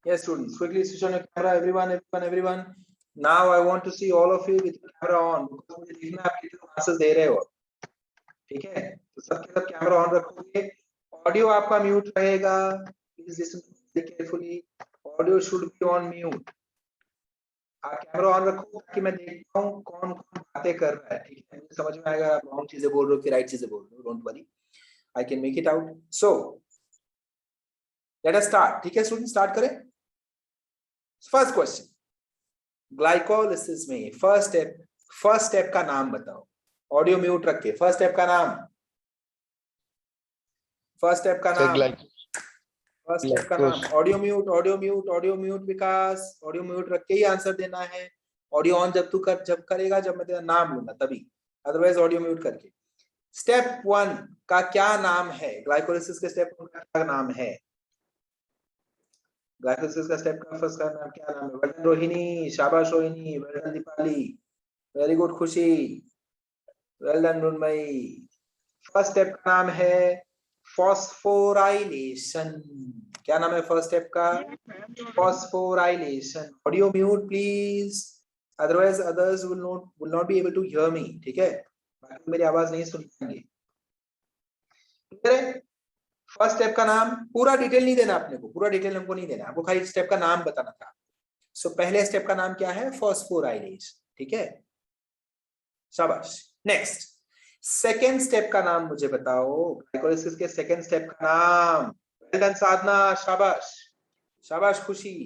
Yes, students, quickly switch on your camera, everyone. Now I want to see all of you with the camera on because मुझे देखना है आप कितने answers दे रहे हो. ठीक है, तो सबके सब कैमरा ऑन रखोगे. ऑडियो आपका म्यूट रहेगा. Please listen carefully. Audio should be on mute. आप कैमरा ऑन रखो ताकि मैं देख पाऊं कौन कौन बातें कर रहा है. ठीक है, मुझे समझ में आएगा आप रॉन्ग चीजें बोल रहे हो कि राइट चीजें बोल रहे हो. Don't worry, I can make it out. So let us start. ठीक है स्टूडेंट, स्टार्ट करें. फर्स्ट क्वेश्चन, ग्लाइकोलाइसिस में फर्स्ट स्टेप का नाम बताओ. ऑडियो म्यूट रख के फर्स्ट स्टेप का नाम. फर्स्ट स्टेप का नाम. फर्स्ट स्टेप का नाम. ऑडियो म्यूट विकास. ऑडियो म्यूट रख के ही आंसर देना है. ऑडियो ऑन जब करेगा जब मैं तेरा नाम लूंगा तभी, अदरवाइज ऑडियो म्यूट करके. स्टेप 1 का क्या नाम है? ग्लाइकोलाइसिस के स्टेप 1 का क्या नाम है? ग्लाइकोलाइसिस का स्टेप का फर्स्ट का नाम क्या नाम है? वेल रोहिणी, शाबाश Rohini. Well done Deepali, very good Khushi. Well done Mrinmayi. First step का नाम है फॉस्फोराइलेशन. क्या नाम है फर्स्ट स्टेप का? Phosphorylation. Audio mute please, otherwise others will not be able to hear me. ठीक है, बाकी मेरी आवाज नहीं सुन पाएंगे. फर्स्ट स्टेप का नाम. पूरा डिटेल नहीं देना अपने को, पूरा डिटेल हमको नहीं देना, आपको खाली स्टेप का नाम बताना था. सो पहले स्टेप का नाम क्या है? फॉस्फोराइलेशन. ठीक है, शाबाश. नेक्स्ट, सेकेंड स्टेप का नाम मुझे बताओ. ग्लाइकोलाइसिस के सेकेंड स्टेप का नाम. वेल डन साधना, शाबाश. शाबाश खुशी,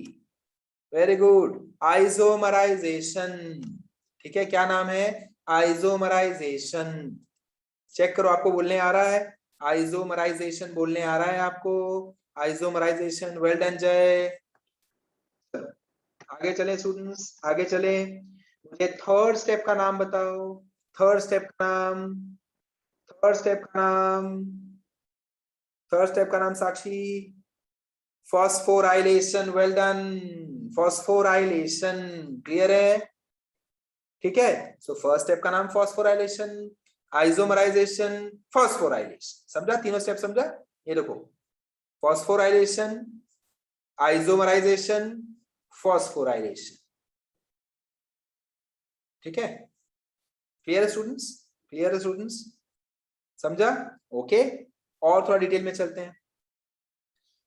वेरी गुड. आइसोमराइजेशन. ठीक है, क्या नाम है? आइसोमराइजेशन. चेक करो आपको बोलने आ रहा है. आइसोमराइजेशन बोलने आ रहा है आपको? आइसोमराइजेशन. वेल डन जय. आगे चले स्टूडेंट्स, आगे चले. मुझे थर्ड स्टेप का नाम बताओ. थर्ड स्टेप का नाम. थर्ड स्टेप का नाम. थर्ड स्टेप का नाम Sakshi. Phosphorylation. Well done. Phosphorylation. Clear है? ठीक है, सो फर्स्ट स्टेप का नाम फॉस्फोराइलेशन, आइसोमराइजेशन, फॉस्फोराइलेशन. समझा? तीनों स्टेप समझा? ये देखो, फॉस्फोराइलेशन, आइसोमराइजेशन, फॉस्फोराइलेशन. ठीक है, क्लियर है स्टूडेंट्स? क्लियर है स्टूडेंट्स? समझा? ओके, और थोड़ा डिटेल में चलते हैं.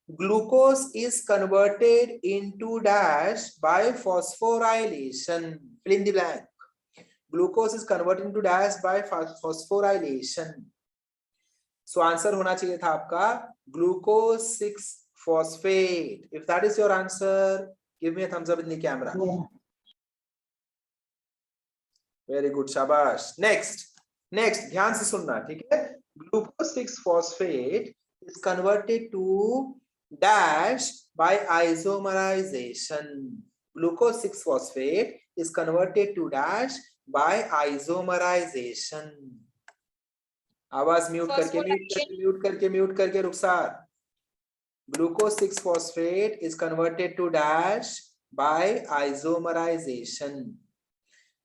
Glucose is converted into dash by phosphorylation. Fill in the blank. Glucose is converted into dash by phosphorylation. So answer होना चाहिए था आपका glucose 6 phosphate. If that is your answer, give me a thumbs up in the camera. Very good, शाबाश. Next ध्यान से सुनना. ठीक है, glucose 6 phosphate is converted to dash by isomerization. Glucose 6 phosphate is converted to dash by isomerization. आवाज mute करके रुखसार. Glucose 6 phosphate is converted to dash by isomerization.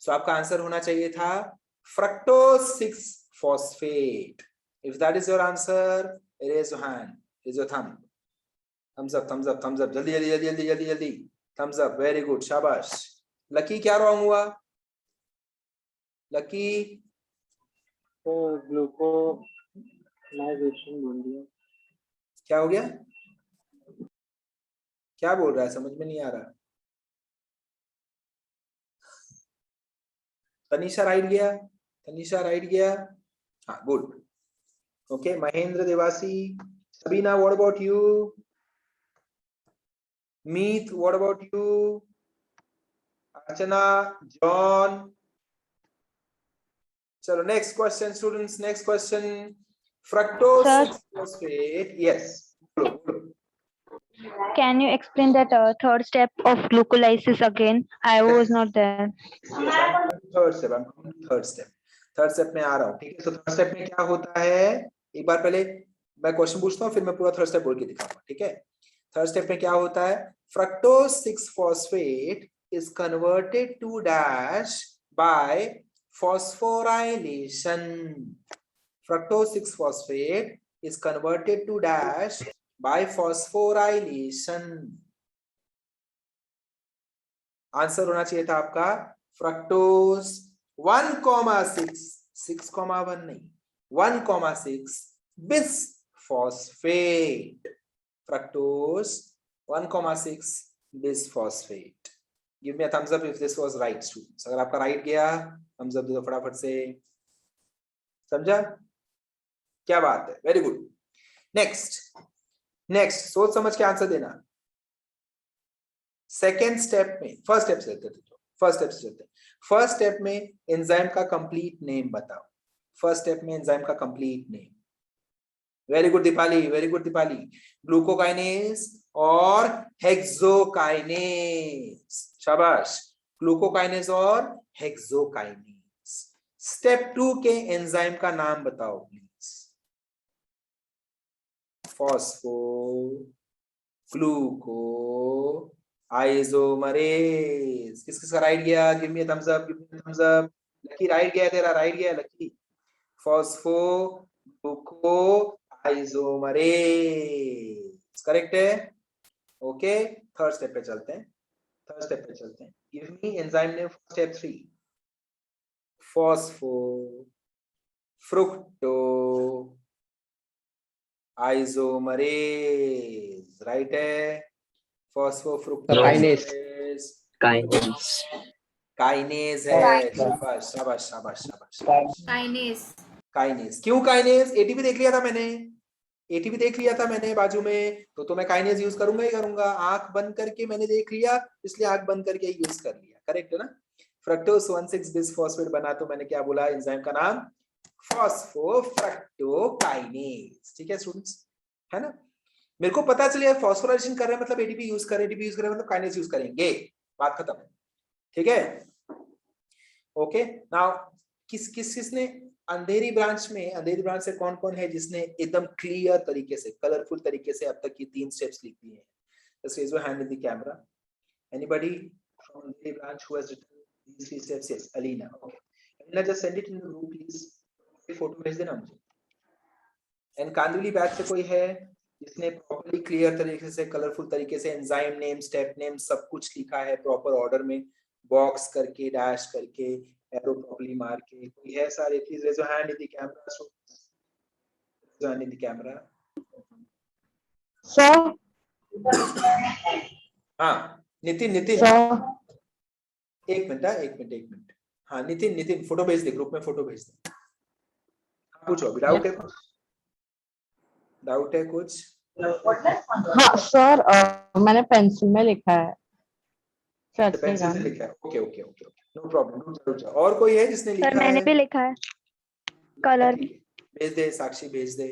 So आपका answer होना चाहिए था fructose 6 phosphate. If that is your answer, raise your hand, raise your thumb. Thumbs up. जल्दी. Thumbs up. Very good, शाबाश. Lucky, क्या wrong हुआ? Lucky तो ग्लूकोनाइजेशन बोल दिया. क्या हो गया? क्या बोल रहा है? समझ में नहीं आ रहा. तनिषा राइट गया. हाँ, good. Okay, Mahendra Dewasi. Sabina, what about you? Meet, what about you? Archana, John. चलो next question students, next question. Fructose 6 phosphate. Yes. Can you explain that third step of glucolysis again? I was not there. Yes, I'm coming to third step. Third step में आ रहा हूँ. ठीक है, तो third step में क्या होता है? एक बार पहले मैं क्वेश्चन पूछता हूँ, फिर मैं पूरा थर्ड स्टेप बोल के दिखाऊंगा. ठीक है, थर्ड स्टेप में क्या होता है? Fructose 6 phosphate is converted to dash by phosphorylation. Fructose 6 phosphate is converted to dash by phosphorylation. Answer होना चाहिए था आपका फ्रक्टोज 1,6 6,1 नहीं 1,6 bis phosphate fructose 1,6 bis phosphate. Give me a thumbs up if this was right, students. अगर आपका right गया thumbs up दे दो फटाफट से. समझा? क्या बात है? Very good. Next सोच समझ के आंसर देना. सेकेंड स्टेप में फर्स्ट स्टेप से चलते हैं. फर्स्ट स्टेप में एंजाइम का कंप्लीट नेम बताओ. फर्स्ट स्टेप में एंजाइम का complete name. Very good Deepali, very good Deepali. Glucokinase और हेक्सोकाइनेज. शाबाश. ग्लूकोकाइनेज और हेक्सोकाइनेज. स्टेप 2 के एंजाइम का नाम बताओ प्लीज. Phospho ग्लूको isomerase. किसका राइट गया? Give me a thumbs up, give me a thumbs up. Lucky right गया तेरा, राइट गया लकी. फॉस्फो ग्लूको आइसोमरेज करेक्ट है. ओके थर्ड स्टेप पे चलते हैं. Give me enzyme name for step 3. Phospho fructo isomerase. Right है. Phospho fructo kinase है. शाबाश शाबाश शाबाश शाबाश. काइनेज. क्यों काइनेज? एटीपी देख लिया था मैंने बाजू में, तो मैं काइनेज यूज करूंगा ही करूंगा. आंख बंद करके मैंने देख लिया, इसलिए आंख बंद करके यूज कर लिया. करेक्ट है ना? फ्रक्टोज 1,6 बिस फॉस्फेट बना, तो मैंने क्या बोला? एंजाइम का नाम फॉस्फोफ्रक्टोकाइनेज. ठीक है स्टूडेंट्स, है ना? मेरे को पता चलिए फॉस्फोराइलेशन कर रहे हैं मतलब एटीपी यूज करें, मतलब काइनेज यूज करेंगे. बात खत्म. ठीक है. ओके नाउ किसने अंधेरी ब्रांच से कौन कौन है जिसने एकदम क्लियर तरीके से, कलरफुल तरीके से अब तक की 3 स्टेप्स लिख दिए हैं? Just raise your hand in the camera. Anybody from Andheri branch who has written these 3 steps? Yes, Alina. Okay. Alina, just send it in the group, please. Photo भेज देना मुझे. एंड कांदिवली बैच से कोई है जिसने प्रॉपर्ली क्लियर तरीके से, colourful तरीके से एंजाइम नेम, स्टेप नेम सब कुछ लिखा है प्रॉपर ऑर्डर में, बॉक्स करके, डैश करके, एरो प्रॉपर्ली मार के? कोई है सारे? Please raise your hand in the camera. So hand in the camera. Sir, हाँ नितिन. sir, एक मिनट. हाँ नितिन फोटो भेज दे, ग्रुप में फोटो भेज दे. पूछो अभी. डाउट है कुछ? हाँ सर, मैंने पेंसिल में लिखा है. पेंसिल से लिखा है. Okay no problem. और कोई है जिसने लिखा है? सर मैंने भी लिखा है कलर. भेज दे साक्षी, भेज दे.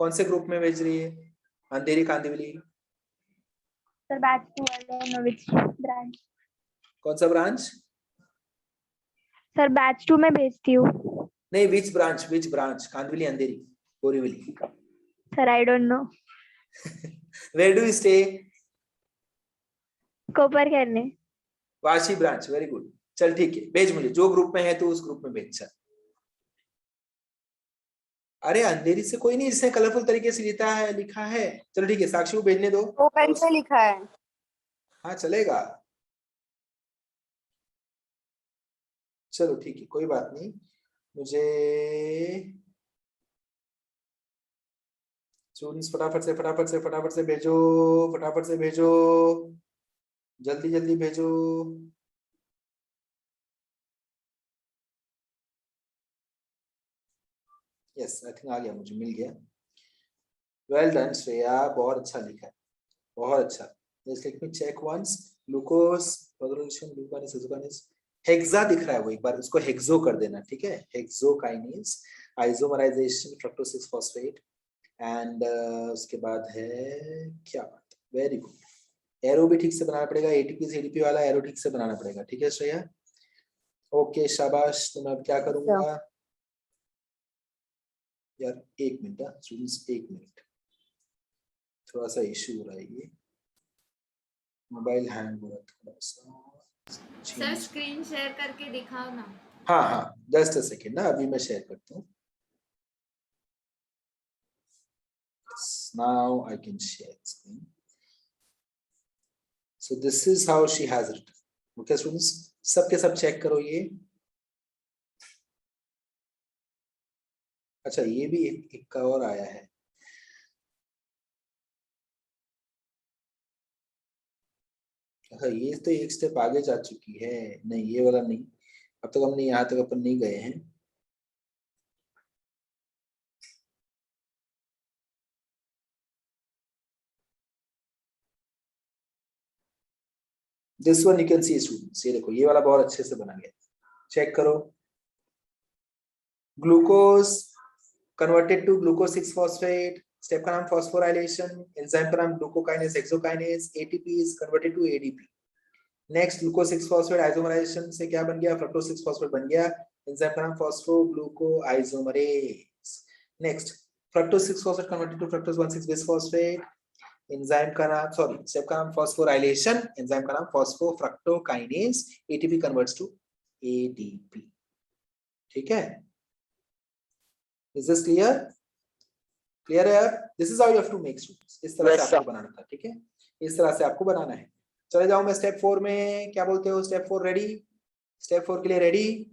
कौन से ग्रुप में भेज रही है? अंधेरी कांदिवली. सर बैच 2 वाले व्हिच ब्रांच? कौन सा ब्रांच? सर बैच 2 में भेजती हूँ. नहीं which branch? Kandivali, Andheri, Borivali? Sir I don't know. Where do you stay? Koparkhairane. Vashi branch. Very good. चल ठीक है, भेज मुझे. जो ग्रुप में है तो उस ग्रुप में भेज. चल. अरे अंधेरी से कोई नहीं जिसने कलरफुल तरीके से लिखा है. चलो ठीक है, साक्षी को भेजने दो. वो पेन से लिखा है. हाँ चलेगा. चलो ठीक है, कोई बात नहीं. मुझे स्टूडेंट्स फटाफट से भेजो. जल्दी भेजो. यस आई थिंक आ गया, मुझे मिल गया. वेल डन श्रेया, बहुत अच्छा लिखा है, बहुत अच्छा. Just let me check once. Glucose glucose hexa दिख रहा है वो, एक बार उसको हेक्सो कर देना. ठीक है, hexokinase, isomerization, fructose 6 phosphate and उसके बाद है क्या बात. Very good. एरो भी ठीक से बनाना पड़ेगा, एटीपी से एडीपी वाला एरो ठीक से बनाना पड़ेगा. ठीक है श्रेया. ओके शाबाश. तो मैं अब क्या करूंगा यार, 1 मिनट स्टूडेंट्स, 1 मिनट. थोड़ा सा इश्यू हो रहा है, ये मोबाइल हैंग हो रहा है थोड़ा सा. सर स्क्रीन शेयर करके दिखाओ ना. हाँ जस्ट अ सेकेंड ना, अभी मैं शेयर करता हूँ. Now I can share screen. So this is how she has written. Okay students, सबके सब चेक करो ये। अच्छा ये भी एक का और आया है। हाँ ये तो एक स्टेप आगे जा चुकी है, नहीं ये वाला नहीं, अब तक हमने यहाँ तक अपन नहीं गए हैं। This one you can see students, ये देखो ये वाला बहुत अच्छे से बना गया, चेक करो। Glucose converted to glucose 6 phosphate, step का नाम फॉस्फोराइलेशन, एंजाइम का नाम glucokinase hexokinase, ATP is converted to ADP. Next glucose 6 phosphate isomerization से क्या बन गया, फ्रक्टोज 6 फॉस्फेट बन गया, एंजाइम का नाम phosphoglucoisomerase. Next fructose 6 phosphate converted to fructose 1,6 bisphosphate, enzyme का नाम सॉरी स्टेप का नाम फॉस्फोराइलेशन, एंजाइम का नाम phosphofructokinase, ATP converts to ADP. ठीक है, इज दिस क्लियर? क्लियर है यार? This is how you have to make students, इस तरह से आपको बनाना था। ठीक है, इस तरह से आपको बनाना है। चले जाऊं मैं स्टेप 4 में, क्या बोलते हो स्टेप 4 रेडी? स्टेप 4 के लिए ready?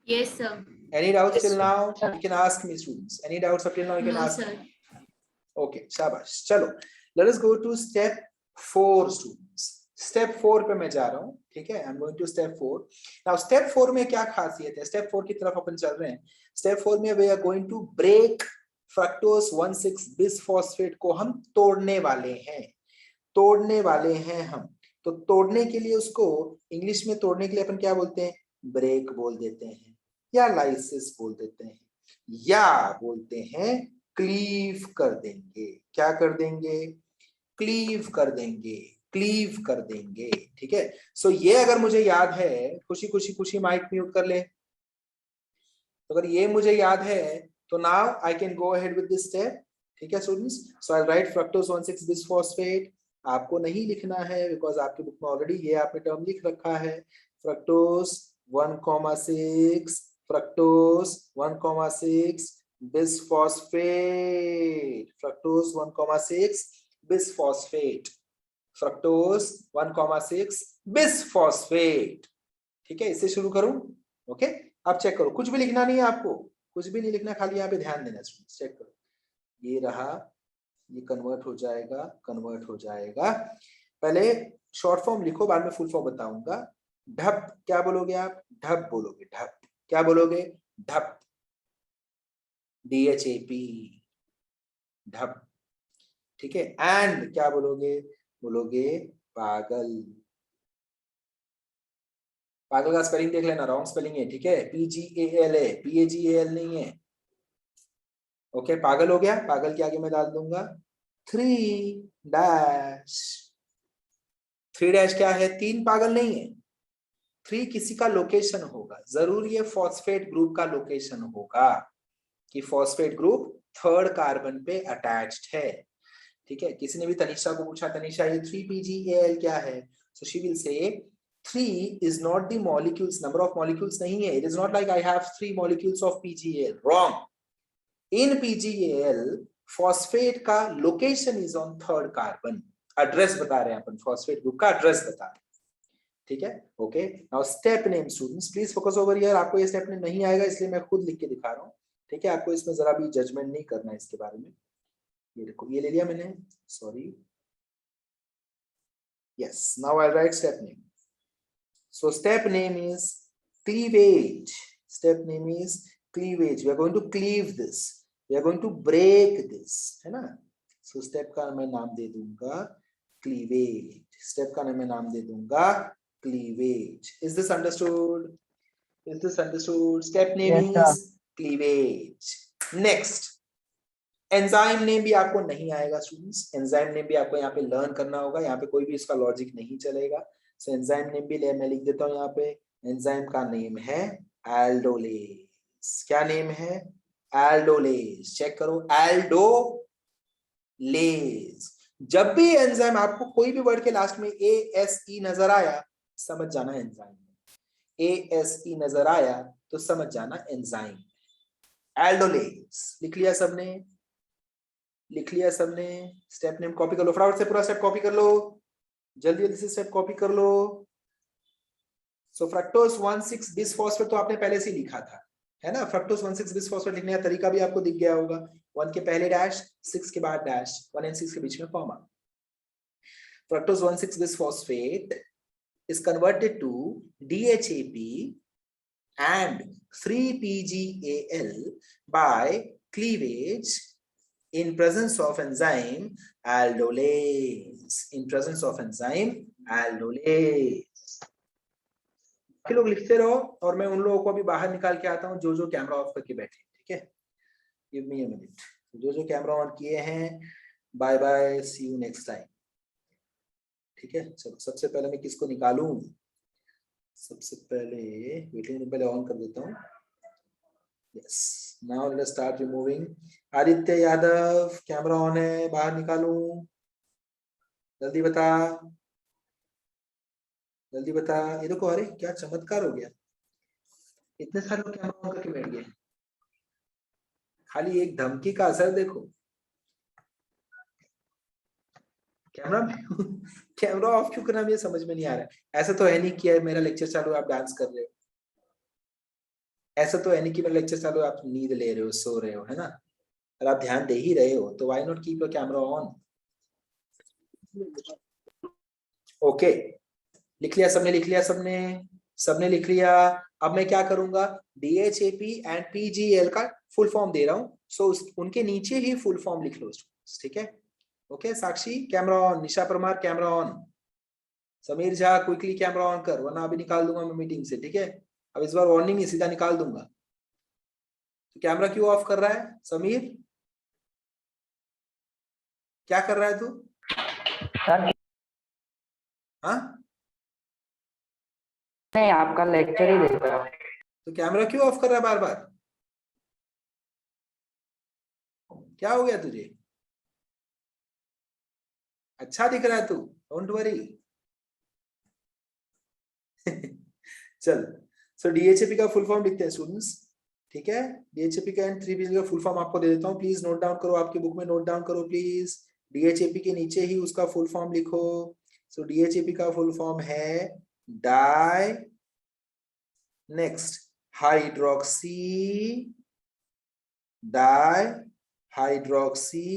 Yes, sir. Any doubts till now? You can ask me students. Any doubts up till now you can No, ask sir. me. Okay, शाबाश। चलो let us go to step 4 students. Step 4 पे मैं जा रहा हूँ। ठीक है, I'm going to step 4. Now step 4 में क्या खासियत है? Step 4 की तरफ अपन चल रहे हैं। Step 4 में we are going to break fructose 1,6 bisphosphate को हम तोड़ने वाले हैं, तोड़ने वाले हैं हम। तो तोड़ने के लिए उसको इंग्लिश में तोड़ने के लिए अपन क्या बोलते हैं? ब्रेक बोल देते हैं, या लाइसिस बोल देते हैं, या बोलते हैं क्लीव कर देंगे। क्या कर देंगे? क्लीव कर देंगे, क्लीव कर देंगे। ठीक है, सो ये अगर मुझे याद है, खुशी खुशी खुशी माइक म्यूट कर ले। तो अगर ये मुझे याद है तो now I can go ahead with this step. ठीक है स्टूडेंट्स, सो आई राइट फ्रक्टोज 1,6 बिसफॉस्फेट। आपको नहीं लिखना है बिकॉज आपकी बुक में ऑलरेडी ये आपने टर्म लिख रखा है, fructose 1,6 fructose 1,6 bisphosphate, fructose 1,6 bisphosphate, fructose 1,6 bisphosphate. ठीक है, इससे शुरू करूं? ओके, अब चेक करो, कुछ भी लिखना नहीं है आपको, कुछ भी नहीं लिखना, खाली यहाँ पे ध्यान देना। चेक करो, ये रहा, ये कन्वर्ट हो जाएगा, कन्वर्ट हो जाएगा। पहले शॉर्ट फॉर्म लिखो, बाद में फुल फॉर्म बताऊंगा। ढप, क्या बोलोगे आप? ढप बोलोगे, ढप। क्या बोलोगे? ढप, DHAP, ढप। ठीक है, एंड क्या बोलोगे? बोलोगे पागल। पागल का स्पेलिंग देख लेना, रॉन्ग स्पेलिंग है। ठीक है, PGAL है, PAGAL नहीं है। ओके, पागल हो गया, पागल के आगे मैं डाल दूंगा 3 डैश। 3 डैश क्या है? 3 पागल नहीं है, 3 किसी का लोकेशन होगा, जरूर ये फॉस्फेट ग्रुप का लोकेशन होगा कि फॉस्फेट ग्रुप 3rd कार्बन पे अटैच्ड है। ठीक है, किसी ने भी तनिषा को पूछा, तनिषा ये 3PGAL क्या है? So she will say 3 is not the molecules, number of molecules नहीं है। It is not like I have 3 molecules of PGAL. Wrong. In PGAL, phosphate का location is on 3rd carbon. Address बता रहे हैं अपन, phosphate group का address बता रहे हैं। ठीक है, okay. Now step name students, please focus over here. आपको ये स्टेप नेम नहीं आएगा इसलिए मैं खुद लिख के दिखा रहा हूँ। ठीक है, आपको इसमें जरा भी जजमेंट नहीं करना है इसके बारे में। ये देखो, ये ले लिया मैंने, sorry. Yes, now I right step name. So step name is cleavage. Step name is cleavage. We are going to cleave this. We are going to break this. है ना? So step का मैं नाम दे दूंगा cleavage. Step का मैं नाम दे दूंगा cleavage. Is this understood? Is this understood? Step name is cleavage. Next. Enzyme name भी आपको नहीं आएगा स्टूडेंट्स, एंजाइम नेम भी आपको यहाँ पे लर्न करना होगा, यहाँ पे कोई भी इसका लॉजिक नहीं चलेगा। सो एंजाइम नेम भी मैं लिख देता हूँ यहाँ पे। एंजाइम का नेम है एल्डोलेज। क्या नेम है? एल्डोलेज। चेक करो, एल्डोलेज। जब भी एंजाइम आपको कोई भी वर्ड के लास्ट में ASE नजर आया, समझ जाना एंजाइम। ASE नजर आया तो समझ जाना एंजाइम। एल्डोलेज लिख लिया सबने? लिख लिया सबने? स्टेप नेम कॉपी कर लो, फटाफट से पूरा स्टेप कॉपी कर लो, जल्दी जल्दी से स्टेप कॉपी कर लो। सो फ्रक्टोज 1,6 बिसफॉस्फेट तो आपने पहले से ही लिखा था, है ना। फ्रक्टोज 1,6 बिसफॉस्फेट लिखने का तरीका भी आपको दिख गया होगा। 1 के पहले डैश, 6 के बाद डैश, 1 and 6 के बीच में comma. Fructose 1,6 bisphosphate is converted to DHAP and 3-PGAL by cleavage in presence of enzyme aldolase. In presence of enzyme aldolase. बाकी लोग लिखते रहो और मैं उन लोगों को अभी बाहर निकाल के आता हूँ जो जो कैमरा ऑफ करके बैठे, ठीक है। Give me a minute. जो जो कैमरा ऑन किए हैं, bye bye, see you next time, ठीक है। चलो सबसे पहले मैं किसको निकालूं? सबसे पहले ऑन कर देता हूँ। Yes, now let's start removing. Aditya Yadav camera on है, बाहर निकालूं? जल्दी बता, जल्दी बता। ये देखो, अरे क्या चमत्कार हो गया, इतने सारे लोग कैमरा ऑन करके बैठ गए। खाली एक धमकी का असर देखो। कैमरा ऑफ क्यों करना मुझे समझ में नहीं आ रहा है। ऐसा तो है नहीं कि मेरा लेक्चर चालू है आप डांस कर रहे हो, ऐसा तो है नहीं कि मेरा लेक्चर चालू है आप नींद ले रहे हो, सो रहे हो, है ना। अगर आप ध्यान दे ही रहे हो तो why not keep your camera on. Okay, लिख लिया सबने? लिख लिया सबने? सबने लिख लिया। अब मैं क्या करूंगा, DHAP एंड PGL का फुल फॉर्म दे रहा हूं, सो उनके नीचे ही फुल फॉर्म लिख लो, ठीक है। Okay, Sakshi camera on, Nisha Parmar camera on, Sameer Jha quickly camera on कर, वरना अभी निकाल दूंगा मैं मीटिंग से, ठीक है। अब इस बार वार्निंग नहीं, सीधा निकाल दूंगा। तो कैमरा क्यों ऑफ कर रहा है समीर? क्या कर रहा है तू? हाँ, नहीं, आपका लेक्चर ही देख रहा हूँ। तो कैमरा क्यों ऑफ कर रहा है बार बार? क्या हो गया तुझे? अच्छा दिख रहा है तू, डोंट वरी। चल, सो DHAP का फुल फॉर्म लिखते हैं स्टूडेंट्स, ठीक है। DHAP का एंड 3-PGL का फुल फॉर्म आपको दे देता हूँ, प्लीज नोट डाउन करो, आपकी बुक में नोट डाउन करो प्लीज। DHAP के नीचे ही उसका फुल फॉर्म लिखो। सो DHAP का फुल फॉर्म है di, next hydroxy, di hydroxy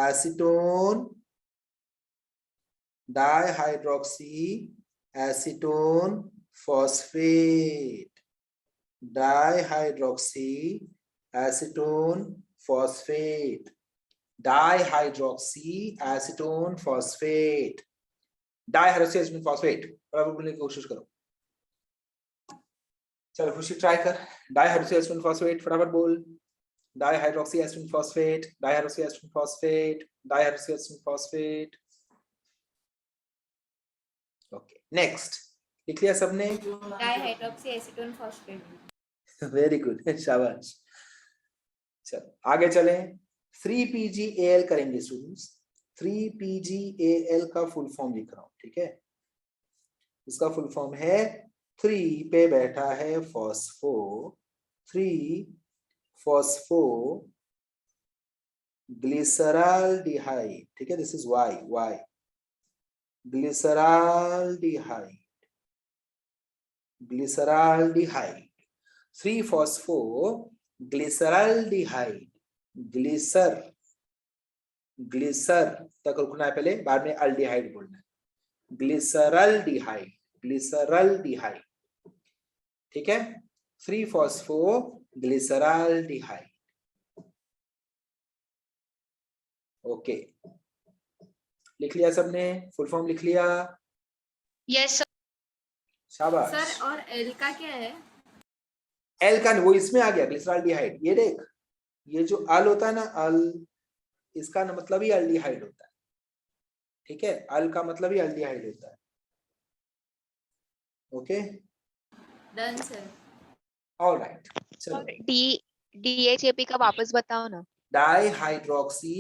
acetone, dihydroxy acetone phosphate, dihydroxy acetone phosphate, dihydroxy acetone phosphate, dihydroxy acetone phosphate. बराबर बोलने की कोशिश करो। चलो खुशी ट्राई कर, डाइहाइड्रोक्सी एसीटोन फॉस्फेट फटाफट बोल। Dihydroxy acetone phosphate, dihydroxy acetone phosphate, dihydroxy acetone phosphate. Okay, next लिख लिया सबने? Dihydroxy acetone phosphate. Very good, शाबाश। चलो आगे चलें। 3-PGAL करेंगे स्टूडेंट्स। 3-PGAL का फुल फॉर्म लिख रहा हूं, ठीक है। इसका फुल फॉर्म है 3 पे बैठा है फॉस्फो, 3 फॉस्फो ग्लिसरॉल्डिहाइड, ठीक है। This is Y glyceraldehyde, glyceraldehyde, 3 phospho glyceraldehyde, glycer, glycer तक रुकना है पहले, बाद में अल्डिहाइड बोलना है। ग्लिसरॉल्डिहाइड, ग्लिसरॉल्डिहाइड, ठीक है। 3 फॉस्फो ग्लिसरॉल्डिहाइड। ओके, लिख लिया सबने? फुल फॉर्म लिख लिया? Yes sir. शाबाश। सर और एल का क्या है? एल का वो इसमें आ गया, ग्लिसरॉल्डिहाइड। ये देख, ये जो अल होता है ना, अल, इसका ना मतलब ही अल्डिहाइड होता है, ठीक है। अल का मतलब ही अल्डिहाइड होता है। Okay, done sir. ऑलराइट, चलो। DHAP का वापस बताओ ना। डाइहाइड्रोक्सी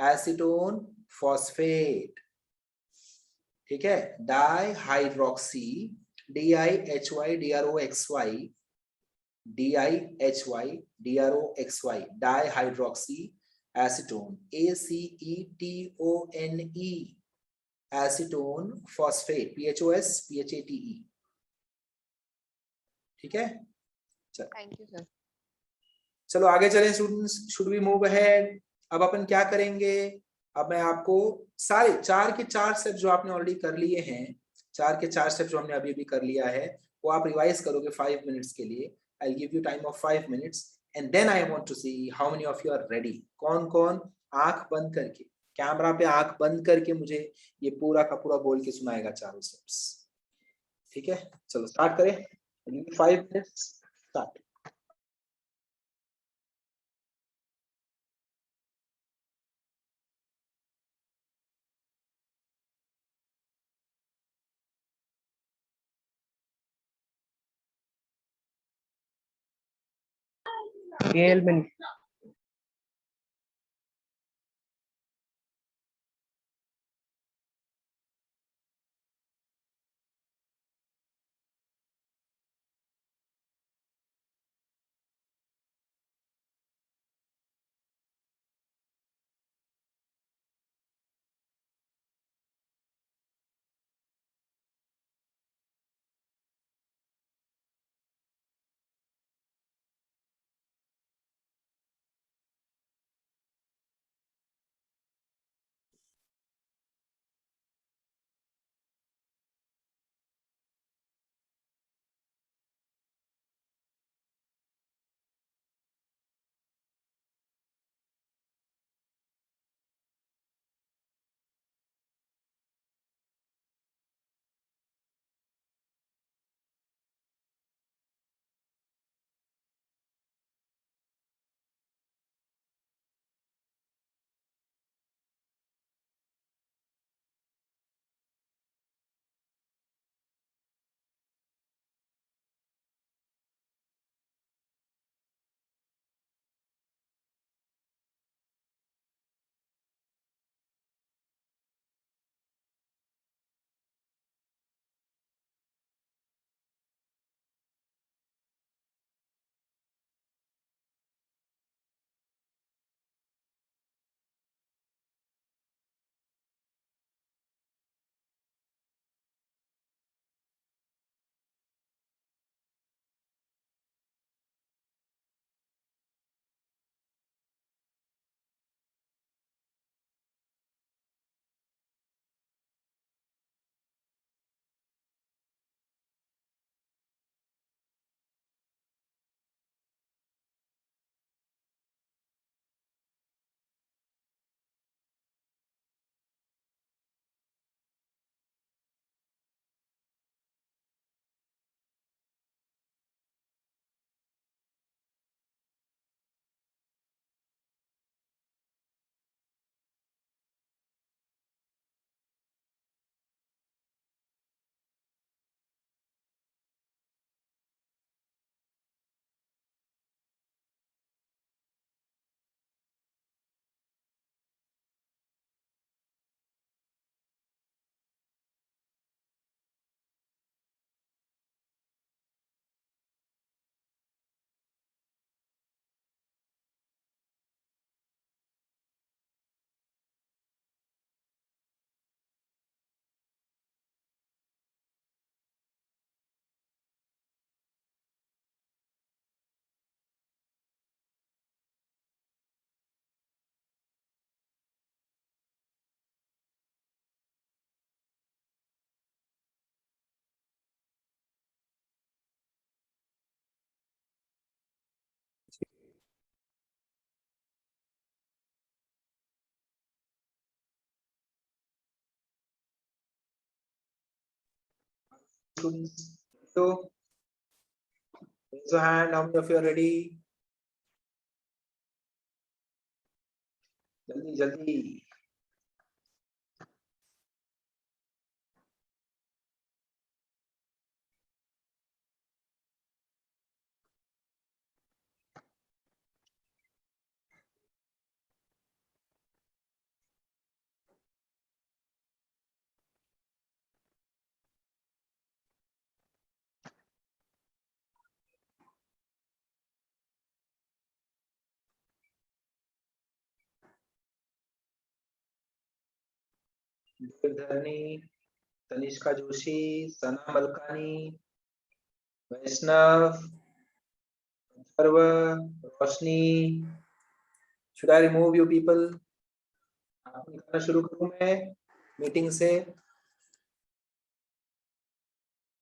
एसीटोन फॉस्फेट, ठीक है। Dihydroxy, DIHY DIHY dihydroxy acetone, ACETONE acetone phosphate, PHOS PHATE, ठीक है, थैंक यू सर। चलो आगे चलें students, should we move ahead. अब अपन क्या करेंगे, अब मैं आपको सारे 4 के 4 स्टेप जो आपने ऑलरेडी कर लिए हैं, 4 के 4 स्टेप जो हमने अभी अभी कर लिया है, वो आप रिवाइज करोगे 5 मिनट्स के लिए। I will give you time of 5 minutes and then I want to see how many of you are ready. कौन कौन आंख बंद करके, कैमरा पे आंख बंद करके मुझे ये पूरा का पूरा बोल के सुनाएगा चारों स्टेप्स। ठीक है, चलो स्टार्ट करें। 5 minutes start. Kelvin. Students, so raise your hand, how many of you are ready? जल्दी जल्दी। देवधरनी, तनिष्का जोशी, सना मलकानी, वैष्णव, अथर्व, रोशनी, should I remove you people? आपको निकालना शुरू करूं मैं मीटिंग से?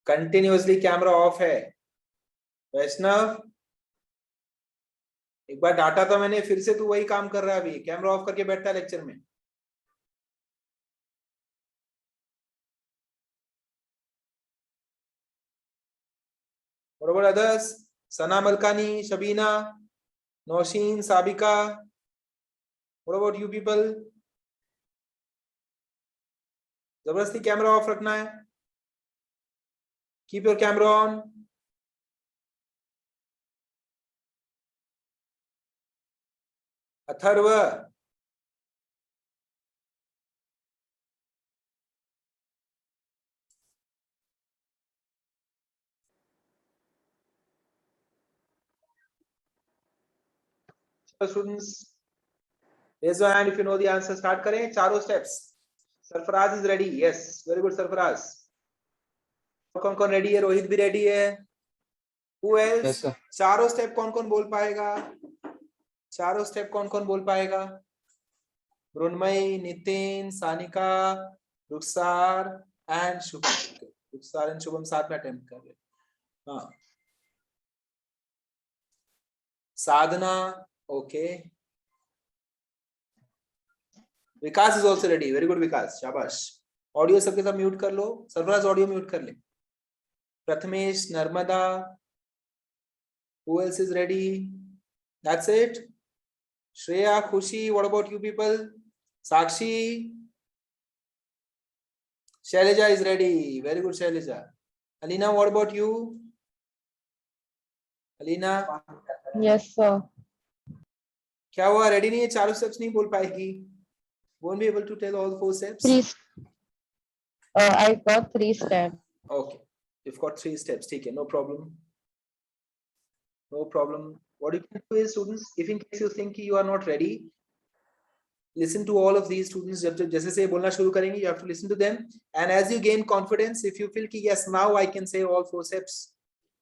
कंटिन्यूअसली कैमरा ऑफ है। वैष्णव, एक बार डाटा था मैंने, फिर से तू वही काम कर रहा है अभी, कैमरा ऑफ करके बैठता है लेक्चर में। What about others? Sana Malkani, Shabina, Nausheen, Sabika, what about you people? जबरदस्ती कैमरा ऑफ रखना है। Keep your camera on. Atharva, students raise your hand if you know the answer. Start करें चारों steps. Sarfaraz is ready, yes very good Sarfaraz. कौन कौन रेडी है? रोहित भी रेडी है। Who else? Yes, sir. चारों स्टेप कौन कौन बोल पाएगा? चारों स्टेप कौन कौन बोल पाएगा? मृण्मयी, नितिन, सानिका, रुखसार एंड शुभम। रुखसार एंड शुभम साथ में अटेम्प्ट कर रहे। हाँ, Sadhana, okay. Vikas is also ready, very good Vikas, शाबाश। ऑडियो सबके सब म्यूट कर लो। सरफराज ऑडियो म्यूट कर ले। Prathamesh, Narmada, who else is ready? That's it. Shreya, Khushi, what about you people? Sakshi, Shailaja is ready, very good Shailaja. Alina, what about you? Alina, Yes, sir. क्या हुआ? Ready नहीं है? चारों स्टेप्स नहीं बोल पाएगी? Won't be able to tell all 4 steps? I got 3 steps. Okay, you've got 3 steps. ठीक है, no problem. No problem. What you can do is, students, if in case you think you are not ready, listen to all of these students. जब जैसे से बोलना शुरू करेंगे, you have to listen to them. And as you gain confidence, if you feel कि yes, now I can say all 4 steps,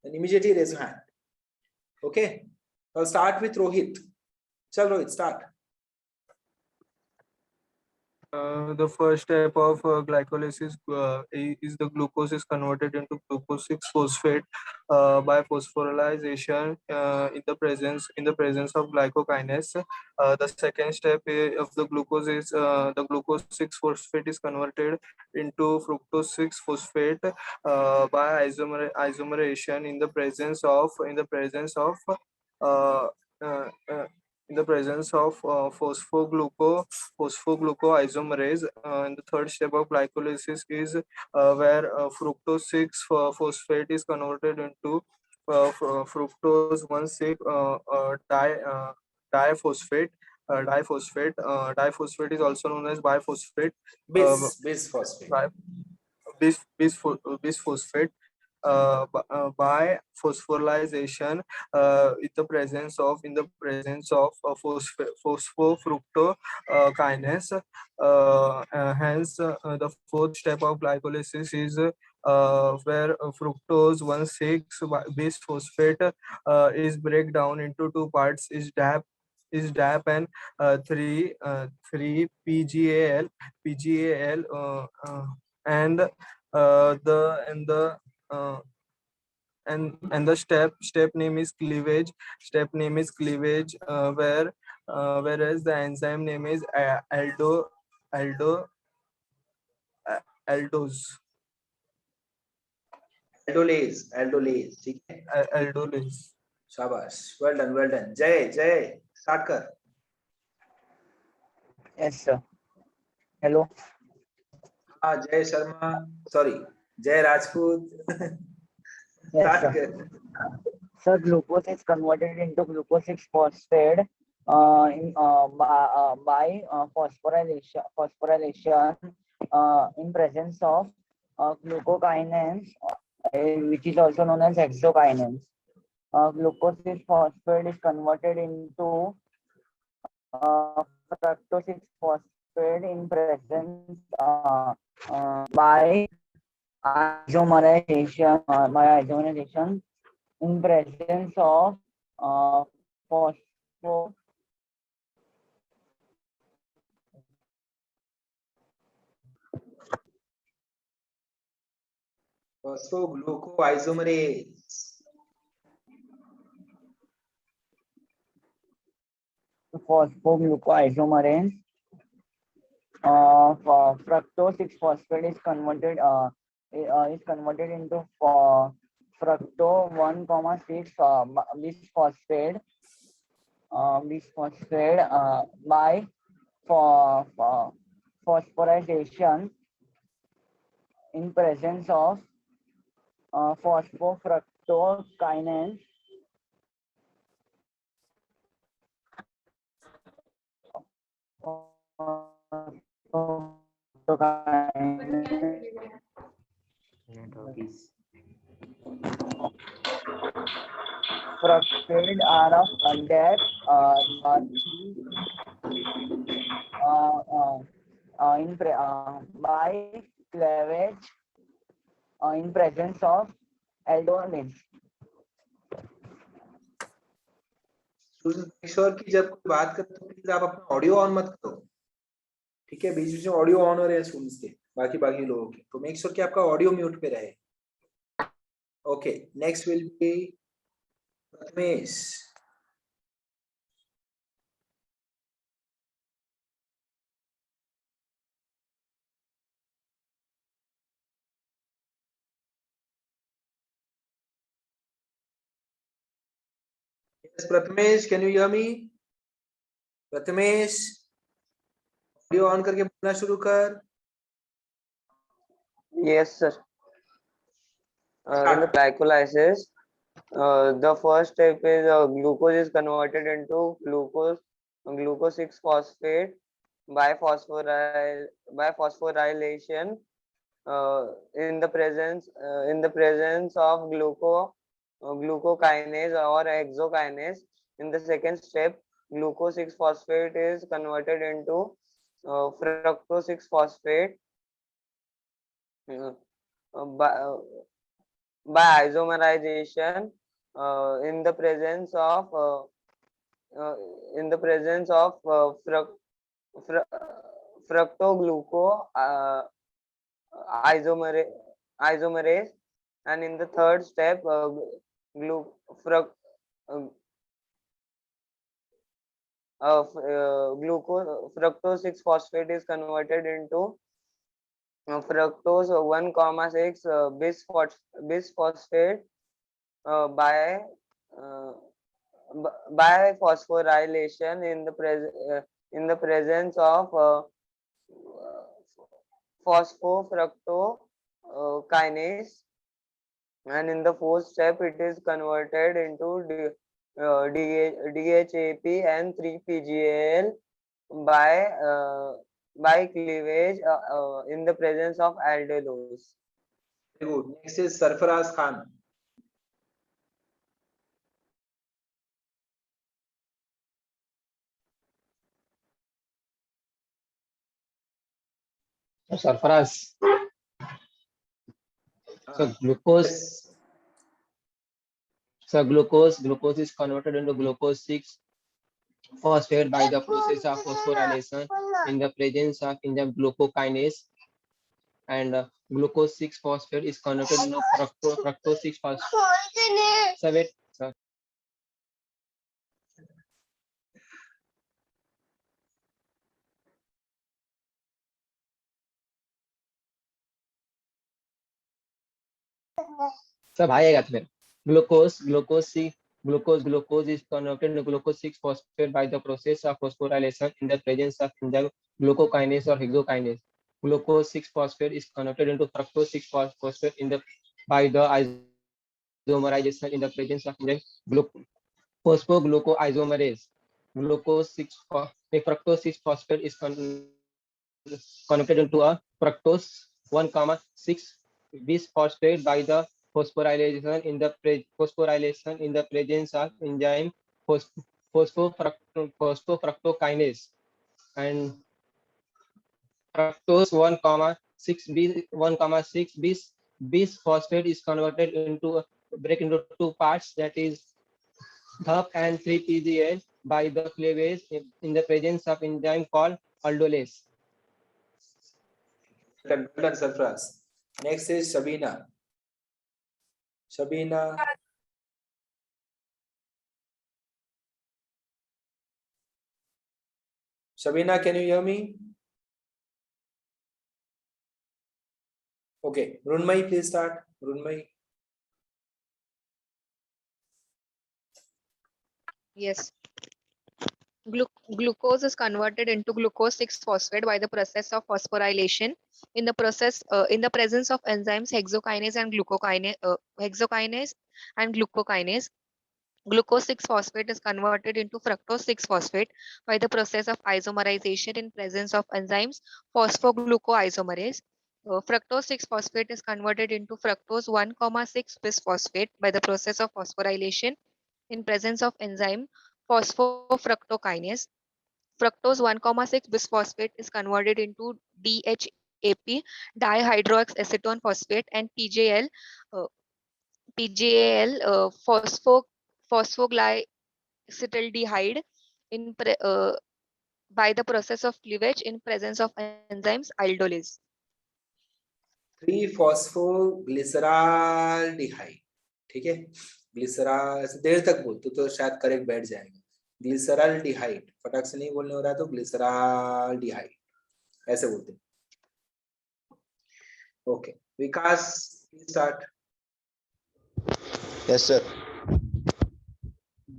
then immediately raise your hand. Okay? I'll start with Rohit. चल Rohit, start. The first step of glycolysis is the glucose is converted into glucose 6-phosphate by phosphorylation in the presence of glycokinase. The second step of the glucose is the glucose 6-phosphate is converted into fructose 6-phosphate by isomerization in the presence of phosphoglucoisomerase. And the third step of glycolysis is where fructose 6-phosphate is converted into fructose 1,6-diphosphate. Diphosphate is also known as biphosphate. Bisphosphate. Bisphosphate. By phosphorylation in the presence of phosphofructokinase. Hence, the fourth step of glycolysis is where fructose 1,6-bisphosphate is break down into 2 parts, is DAP and 3 PGAL and the step name is cleavage. Whereas the enzyme name is aldose. Aldolase, ठीक है? Aldolase. शाबाश, well done. जय start कर। Yes, sir. Hello. हाँ, जय Sharma, sorry, जय Rajput. Yes, start sir. कर। Sir, glucose is converted into glucose 6-phosphate by phosphorylation in presence of glucokinase, which is also known as hexokinase. Glucose 6-phosphate is converted into fructose 6-phosphate in presence by isomerization. in presence of phospho phosphoglucoisomerase. phosphoglucoisomerase. Fructose 6-phosphate is converted into fructo 1,6 bisphosphate by phosphorylation in presence of phosphofructokinase. Fructide are of depth by cleavage in presence of aldehydes. Make sure कि जब कोई बात करते हो please आप अपना audio on मत करो, ठीक है? बीच बीच में ऑडियो ऑन हो रहे हैं स्टूडेंट्स के, बाकी लोगों के, तो मेक श्योर कि आपका ऑडियो म्यूट पे रहे. Okay, next will be Prathamesh. Yes, Prathamesh, can you hear me? Prathamesh, audio on करके बोलना शुरू कर. Yes, sir. In the glycolysis, the first step is glucose is converted into glucose 6-phosphate by phosphorylation in the presence of glucokinase or hexokinase. In the second step, glucose 6-phosphate is converted into fructose 6-phosphate by isomerization in the presence of fructogluco isomerase, and in the third step fructose 6-phosphate is converted into fructose 1,6 bisphosphate by phosphorylation in the presence of phosphofructokinase, and in the fourth step it is converted into DHAP and 3-PGAL by cleavage in the presence of aldolase. Very good. Next is Sarfaraz Khan. Sarfaraz. So glucose. So glucose is converted into glucose 6-phosphate by the process of phosphorylation in the presence of enzyme glucokinase, and glucose 6-phosphate is converted into fructose 6-phosphate. So wait, sir. सब आएगा फिर. Glucose is converted into glucose 6-phosphate by the process of phosphorylation in the presence of enzyme glucokinase or hexokinase. Glucose 6-phosphate is converted into fructose 6-phosphate by the isomerization in the presence of enzyme phosphoglucoisomerase. Fructose 6-phosphate is converted into a fructose 1,6 bisphosphate by the phosphorylation in the presence of enzyme phosphofructokinase, and fructose 1,6 bisphosphate is converted into break into two parts, that is DHEP and 3-PGL by the cleavage in the presence of enzyme called aldolase. Well done, Sarfraz. Next is Shabina. Shabina. Shabina, can you hear me? Okay, Runmai, please start. Runmai. Yes. Glucose is converted into glucose 6-phosphate by the process of phosphorylation. In the presence of enzymes hexokinase and glucokinase. Glucose 6-phosphate is converted into fructose 6-phosphate by the process of isomerization in presence of enzymes phosphoglucoisomerase. Fructose 6-phosphate is converted into fructose 1,6 bisphosphate by the process of phosphorylation in presence of enzyme phosphofructokinase. Fructose 1,6 bisphosphate is converted into DHAP, dihydroxacetone phosphate, and PGL, phosphoglyacetaldehyde by the process of cleavage in presence of enzymes aldolase. 3-phosphoglyceraldehyde. ठीक है, glycerol देर तक बोल तो शायद correct बैठ जाएगा. Glyceraldehyde, फटाक से नहीं बोलने हो रहा तो ग्लिसरॉल्डिहाइड ऐसे बोलते. Okay, Vikas start. Yes, sir.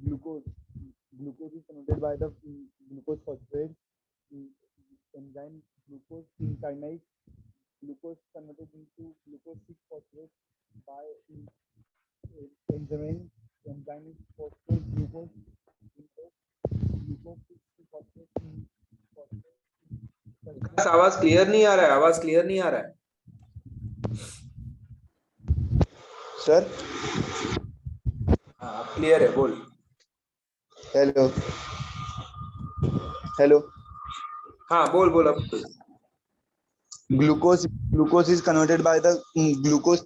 Glucose is converted by the glucose phosphate enzyme glucose kinase. Glucose converted into glucose 6-phosphate by enzyme phosphate glucose 6-phosphate. विकास, आवाज क्लियर नहीं आ रहा है, आवाज क्लियर नहीं आ रहा है. Sir. हाँ, क्लियर है, बोल. Hello. Hello. हाँ, बोल बोल अब. Glucose is converted by the glucose